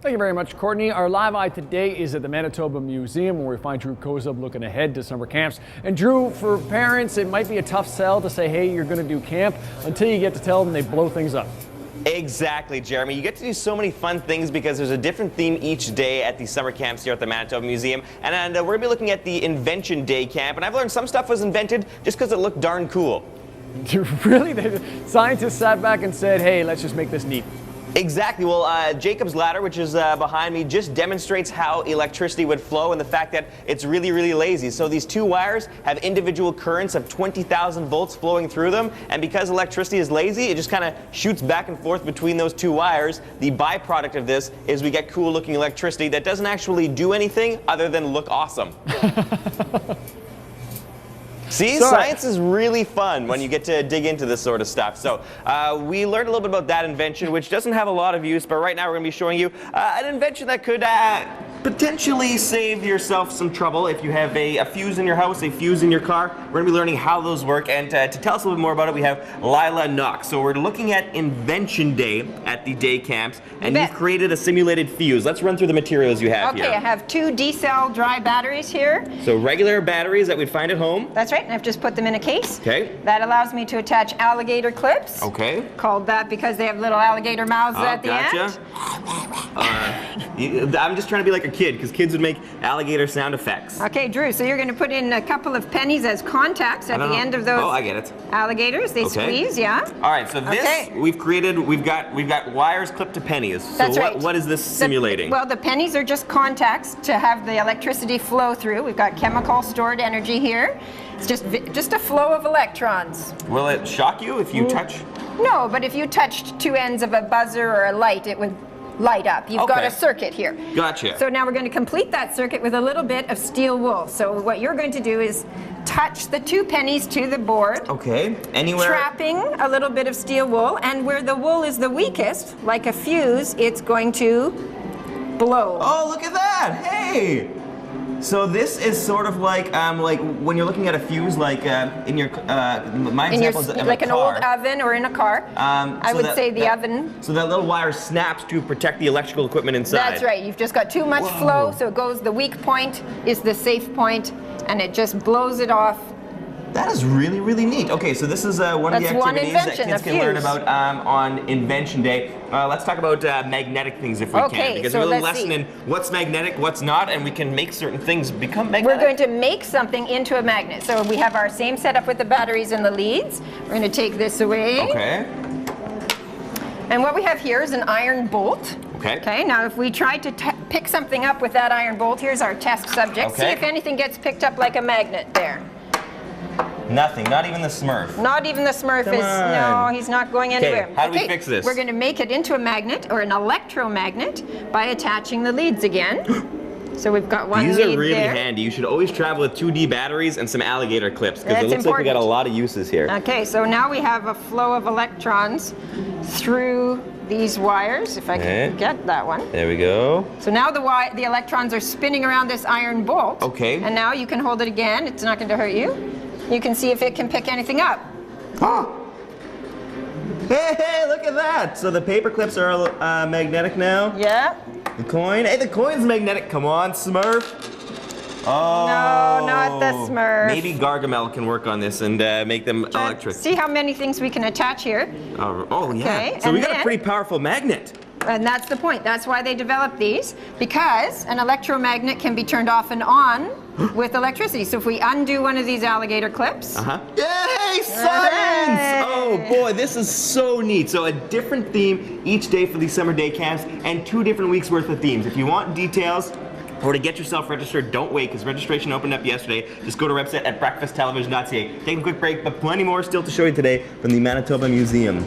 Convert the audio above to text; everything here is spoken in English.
Thank you very much, Courtney. Our live eye today is at the Manitoba Museum, where we find Drew Kozub looking ahead to summer camps. And Drew, for parents, it might be a tough sell to say, hey, you're going to do camp, until you get to tell them they blow things up. Exactly, Jeremy. You get to do so many fun things because there's a different theme each day at the summer camps here at the Manitoba Museum. And we're going to be looking at the Invention Day camp. And I've learned some stuff was invented just because it looked darn cool. Really? The scientists sat back and said, hey, let's just make this neat. Exactly. Well, Jacob's ladder, which is behind me, just demonstrates how electricity would flow and the fact that it's really, really lazy. So these two wires have individual currents of 20,000 volts flowing through them. And because electricity is lazy, it just kind of shoots back and forth between those two wires. The byproduct of this is we get cool looking electricity that doesn't actually do anything other than look awesome. See, science is really fun when you get to dig into this sort of stuff. So we learned a little bit about that invention, which doesn't have a lot of use, but right now we're going to be showing you an invention that could potentially save yourself some trouble if you have a fuse in your house, a fuse in your car. We're going to be learning how those work, and to tell us a little bit more about it, we have Lila Knox. So we're looking at Invention Day at the day camps, and you've created a simulated fuse. Let's run through the materials you have here. Okay, I have 2 D-cell dry batteries here. So regular batteries that we'd find at home. That's right, and I've just put them in a case. Okay. That allows me to attach alligator clips. Okay. Called that because they have little alligator mouths at the end. I'm just trying to be like a kid, because kids would make alligator sound effects. Okay, Drew, so you're going to put in a couple of pennies as contacts at the end of those I get it. alligators. They squeeze, yeah. All right, so this we've got wires clipped to pennies. So That's right. What is this simulating? Well, the pennies are just contacts to have the electricity flow through. We've got chemical stored energy here. It's just a flow of electrons. Will it shock you if you touch? No, but if you touched 2 ends of a buzzer or a light, it would light up. You've got a circuit here. Gotcha. So now we're going to complete that circuit with a little bit of steel wool. So what you're going to do is touch the 2 pennies to the board. Okay. Anywhere. Trapping a little bit of steel wool, and where the wool is the weakest, like a fuse, it's going to blow. Oh, look at that! Hey! So this is sort of like when you're looking at a fuse, like in your my example is like an old oven or in a car. I would say the oven. So that little wire snaps to protect the electrical equipment inside. That's right. You've just got too much flow, so it goes. The weak point is the safe point, and it just blows it off. That is really, really neat. Okay, so this is one of the activities that kids can learn about on Invention Day. Let's talk about magnetic things if we can, because so we're a lesson in what's magnetic, what's not, and we can make certain things become magnetic. We're going to make something into a magnet. So we have our same setup with the batteries and the leads. We're going to take this away. Okay. And what we have here is an iron bolt. Okay. Okay, now if we try to pick something up with that iron bolt, here's our test subject. Okay. See if anything gets picked up like a magnet there. Nothing, not even the Smurf. Not even the Smurf no, he's not going anywhere. Okay, how do we fix this? We're going to make it into a magnet or an electromagnet by attaching the leads again. So we've got one lead there. These are really handy. You should always travel with 2D batteries and some alligator clips, because it looks like we got a lot of uses here. Okay, so now we have a flow of electrons through these wires, if I can get that one. There we go. So now the electrons are spinning around this iron bolt. Okay. And now you can hold it again. It's not going to hurt you. You can see if it can pick anything up. Oh! Hey, look at that! So the paper clips are magnetic now? Yeah. The coin? Hey, the coin's magnetic. Come on, Smurf. Oh. No, not the Smurf. Maybe Gargamel can work on this and make them electric. See how many things we can attach here. Oh, yeah. Okay, so we got a pretty powerful magnet. And that's the point. That's why they developed these, because an electromagnet can be turned off and on with electricity. So if we undo one of these alligator clips. Yay, science! Oh boy, this is so neat. So a different theme each day for these summer day camps, and 2 different weeks worth of themes. If you want details or to get yourself registered, don't wait, because registration opened up yesterday. Just go to our website at breakfasttelevision.ca. Take a quick break, but plenty more still to show you today from the Manitoba Museum.